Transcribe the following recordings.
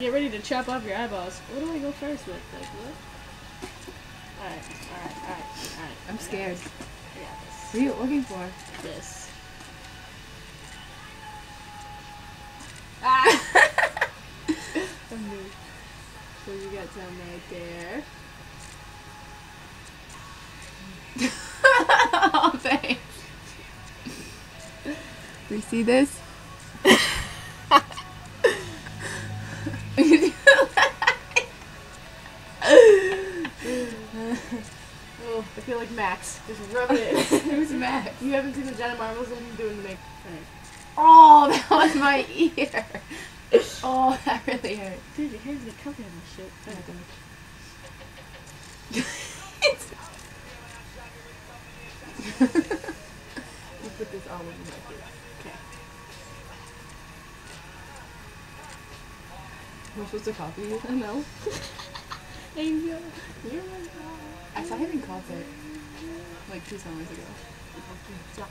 Get ready to chop off your eyeballs. What do I go first with? Like, what? Alright. I'm scared. I got this. What are you looking for? This. Ah! So you got some right there. Oh, thanks. Do you see this? Oh, I feel like Max. Just rubbing it. Who's Max? You haven't seen the Jenna Marbles that he's doing the make. Oh, that was my ear. Oh, that really hurt. Dude, your hair's gonna cover in this shit. Oh my god. You put this all over my face. Okay. We're supposed to copy you? No. Angel, you're my I saw him in concert like 2 summers ago.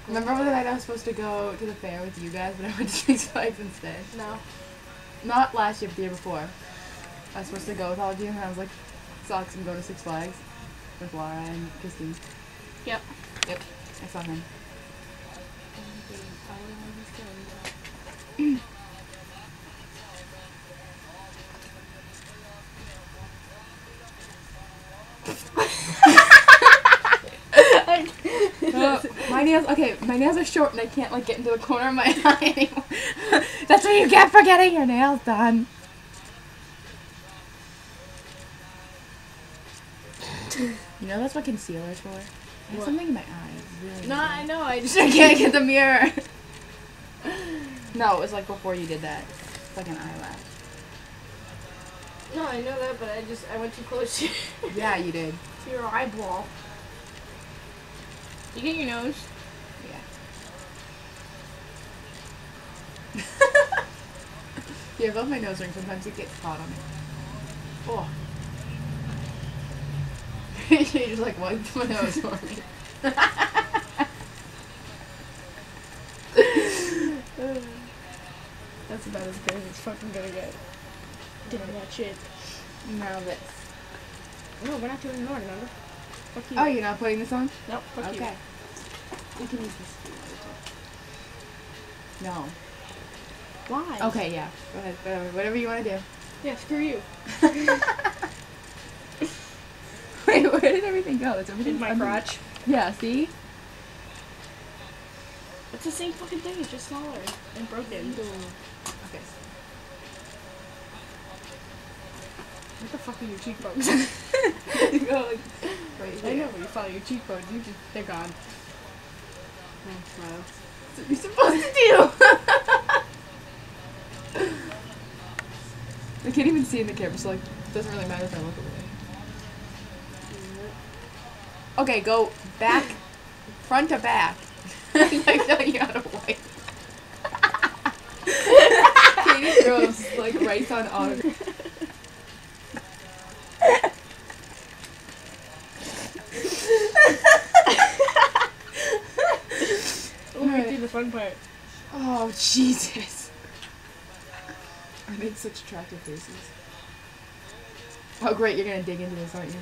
Remember when I was supposed to go to the fair with you guys, but I went to Six Flags instead? No. Not last year, but the year before. I was supposed to go with all of you, and I was like, sucks, I'm going to Six Flags with Laura and Christine. Yep. Yep, I saw him. My nails are short and I can't like get into the corner of my eye anymore. That's what you get for getting your nails done. You know that's what concealer's for? I have What? something in my eye. Really No, I know. I just I can't get the mirror. No, it was like before you did that. It's like an eyelash. No, I know that, but I went too close to Yeah, you did. your eyeball. You get your nose. Yeah. Yeah, I love my nose ring. Sometimes it gets caught on it. Oh. You just like wiped my nose for me. That's about as good as it's fucking gonna get. Doing that shit. Now this. No, we're not doing more, remember? Fuck you. Oh, you're not putting this on? Nope, fuck you. Okay. You can use this. No. Why? Okay, yeah. Go ahead. Whatever you want to do. Yeah, screw you. Wait, where did everything go? It's everything In my crotch. Yeah, see? It's the same fucking thing, it's just smaller and broken. Okay. What the fuck are your cheekbones? You go like right I here. know, but you follow your cheekbones, they're gone. Smile. That's what you're supposed to do. I can't even see in the camera, so like, it doesn't really matter if I look away. Okay, go back, front to back. I tell you how to wipe. Katie throws like rice on auto. Let me do the fun part. Oh Jesus! I make such attractive faces. Oh great, you're gonna dig into this, aren't you?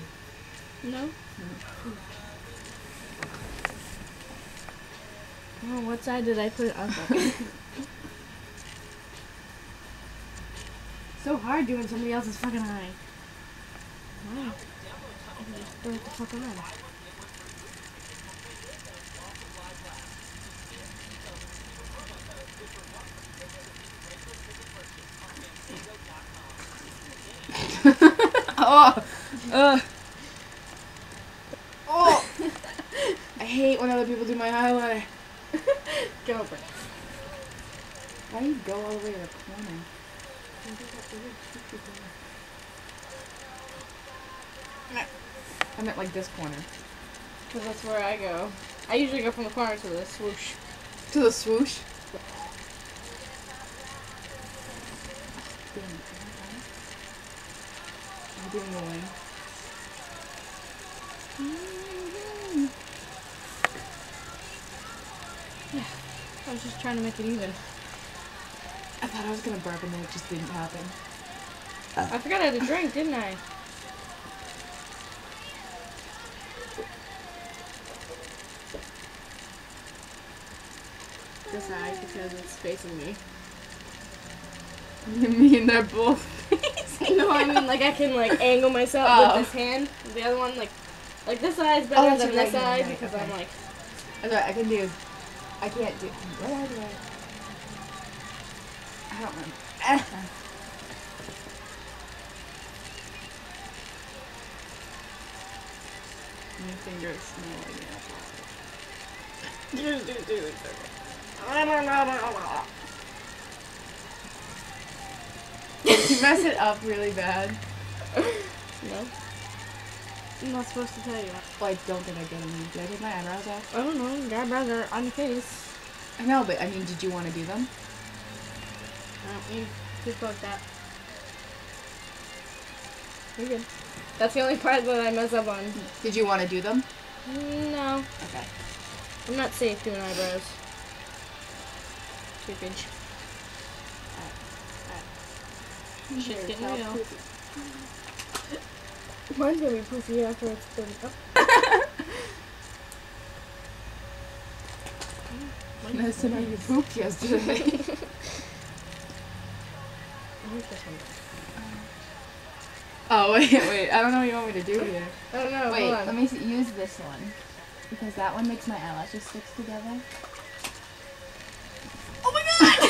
No? Oh, what side did I put it on? So hard doing somebody else's fucking eye. Wow. Throw it the fuck on. Oh! Oh! I hate when other people do my highlighter. Go over it. Why do you go all the way to the corner? I meant like this corner. Because that's where I go. I usually go from the corner to the swoosh. To the swoosh? I'm doing the wing. Yeah. I was just trying to make it even. I thought I was gonna burp and then it just didn't happen. I forgot I had a drink, didn't I? This eye, because it's facing me. You mean they're both facing? No, I mean like I can like angle myself with this hand. The other one like this eye is better than this eye because I'm like. That's right. I can't do. What eye do I don't remember. My fingers smell like You mess it up really bad. No. I'm not supposed to tell you. Well, I don't think I get any. Did I take my eyebrows off? I don't know. Your eyebrows are on your face. I know, but I mean, did you want to do them? You just like that. You're good. That's the only part that I mess up on. Did you want to do them? No. Okay. I'm not safe doing eyebrows. Stupid. Shit's getting real. Mine's gonna be poofy after it's done. That's how you pooped yesterday. Oh, wait. I don't know what you want me to do here. I don't know. Wait, let me use this one. Because that one makes my eyelashes stick together. Oh my god!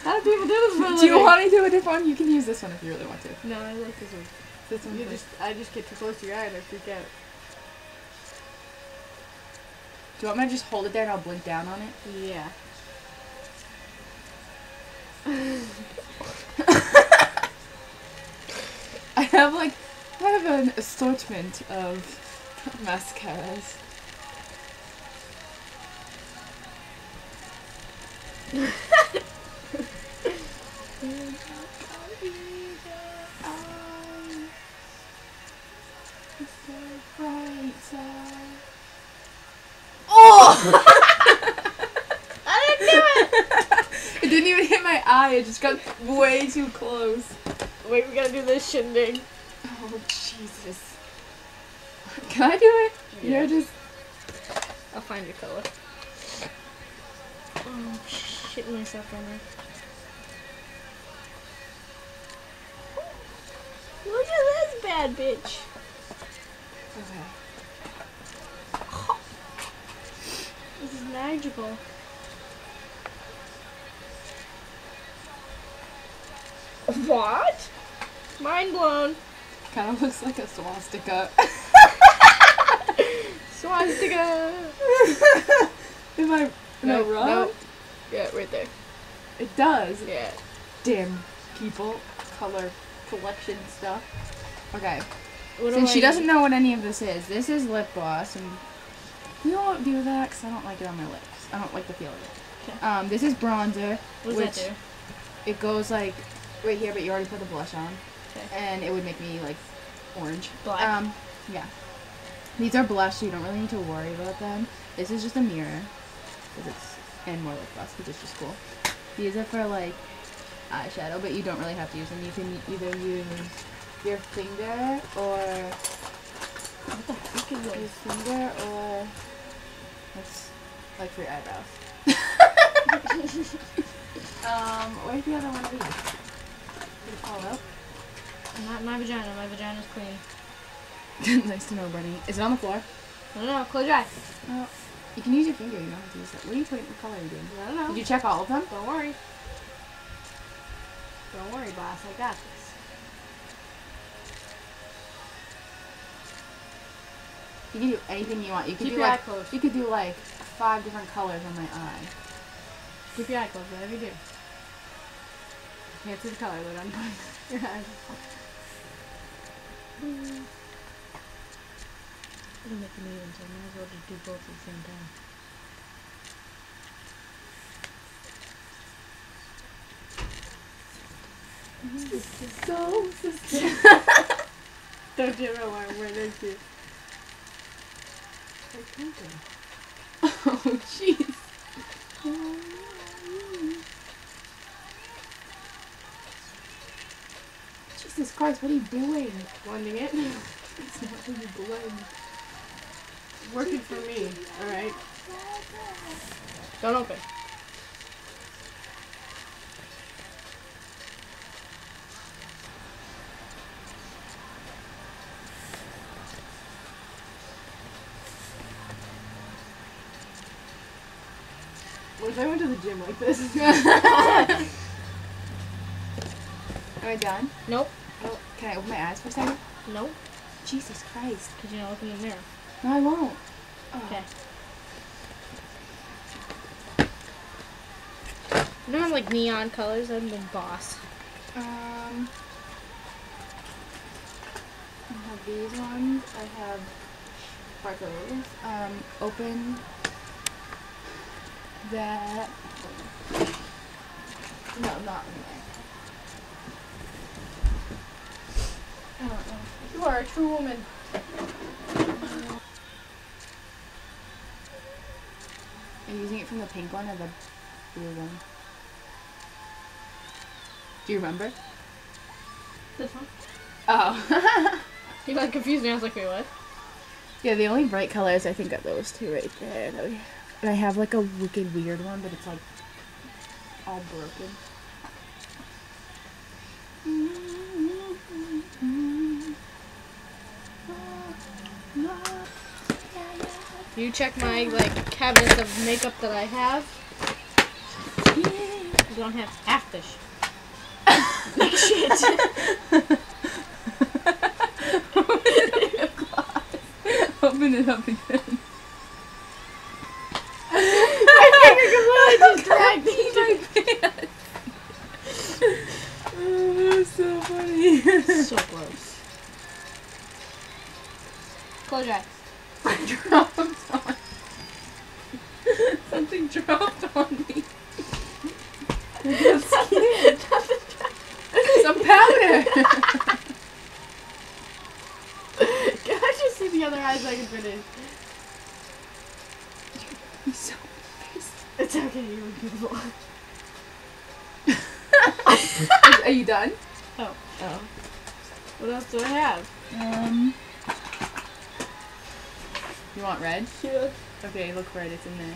How do people do this for a Do you living? want to do a different one? You can use this one if you really want to. No, I like this one. This one. I just get too close to your eye and I freak out. Do you want me to just hold it there and I'll blink down on it? Yeah. I have an assortment of mascaras. Oh! I didn't do it! It didn't even hit my eye, it just got way too close. Wait, we gotta do this shindig. Oh, Jesus. Can I do it? Yeah. You're just... I'll find your color. Oh, shitting myself right now. Look at this bad bitch. Okay. This is magical. What? Mind blown. Kind of looks like a swastika. Swastika. Am I No, wrong? no. Yeah, right there. It does. Yeah. Damn people. Color collection stuff. Okay. What Since do she I doesn't know what any of this is lip gloss, and you won't do that because I don't like it on my lips. I don't like the feel of it. Okay. This is bronzer, What which does that it goes like right here, but you already put the blush on, Okay. and it would make me like orange. Black. Yeah. These are blush, so you don't really need to worry about them. This is just a mirror, and more lip gloss, which is just cool. These are for like eyeshadow, but you don't really have to use them. You can either use your finger or What the heck is your this? finger or that's like for your eyebrows. Where's the other one of these? Did it fall out? Not my vagina. My vagina's clean. Nice to know, Bunny. Is it on the floor? I don't know. Close your eyes. No. You can use your finger. You don't have to use it. What are you putting? What color are you doing? I don't know. Did you check all of them? Don't worry. Don't worry, boss. I got this. You can do anything you want. You could Keep do your eye like closed. you could do like 5 different colors on my eye. Keep your eye closed, whatever you do. Can't see the color, but I'm putting your eyes. It'll make a meeting, so I might as well just do both at the same time. So Don't you know why I'm wearing this? Oh jeez. Jesus Christ, what are you doing? Blending it. It's not how you blend. Working for me, alright? Don't open. What if I went to the gym like this? Am I done? Nope. Oh, can I open my eyes for a second? Nope. Jesus Christ. Because you don't look in the mirror. No, I won't. Oh. Okay. You don't have like neon colors. I'm been boss. I have these ones. I have sparkles. Open that. No, not in there. I don't know. You are a true woman. Are you using it from the pink one or the blue one? Do you remember? This one. Oh. You like confused me. I was like, wait, what? Yeah, the only bright colors I think are those two right there. And I have like a wicked weird one, but it's like all broken. You check my like cabinets of makeup that I have. You don't have half this shit. Open it up again. My finger completely just dragged me. Oh, that's so funny. So gross. Close your eyes. Dropped on. Something dropped on me. Some powder. Can I just see the other eyes so I can finish? So It's okay, you were beautiful. Are you done? Oh. What else do I have? You want red? Yeah. Okay, look for it. It's in there.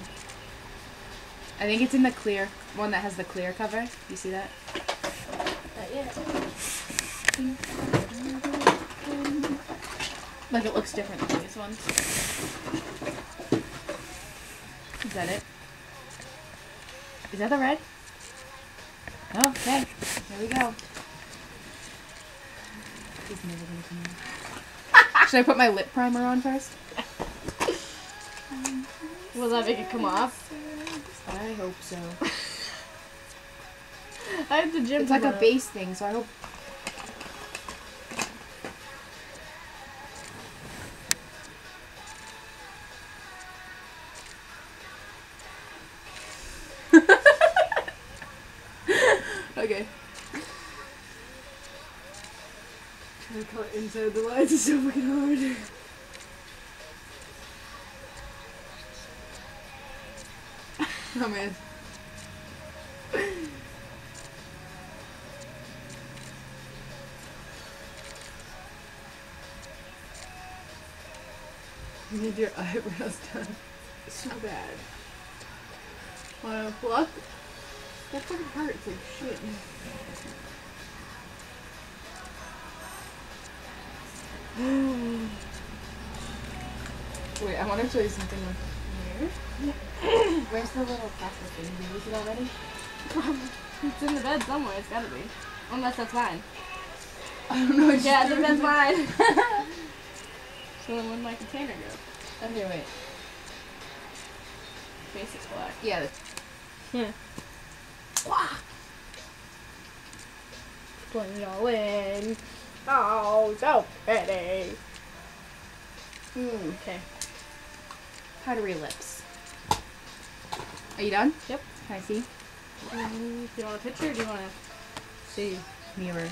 I think it's in the clear one that has the clear cover. You see that? Not yet. Like it looks different than these ones. Is that it? Is that the red? Oh, okay. Here we go. It's never gonna come out. Should I put my lip primer on first? Will that make it come off? I hope so. I have the gym. It's like a tomorrow. base thing, so I hope. Okay. Trying to cut inside the lines is so fucking hard. Oh man. You need your eyebrows done so bad. Wanna pluck? That fucking hurts like shit. Wait, I want to show you something on here. Where's the little plastic thing? Did you use it already? It's in the bed somewhere, it's gotta be. Unless that's mine. I don't know. Yeah, the bed's mine. So then where'd my container go? Okay, wait. Face is black. Yeah. Yeah. Putting it all in. Oh, so pretty. Okay. Powdery lips. Are you done? Yep. Can I see? Do you want a picture or do you want to see? Mirror.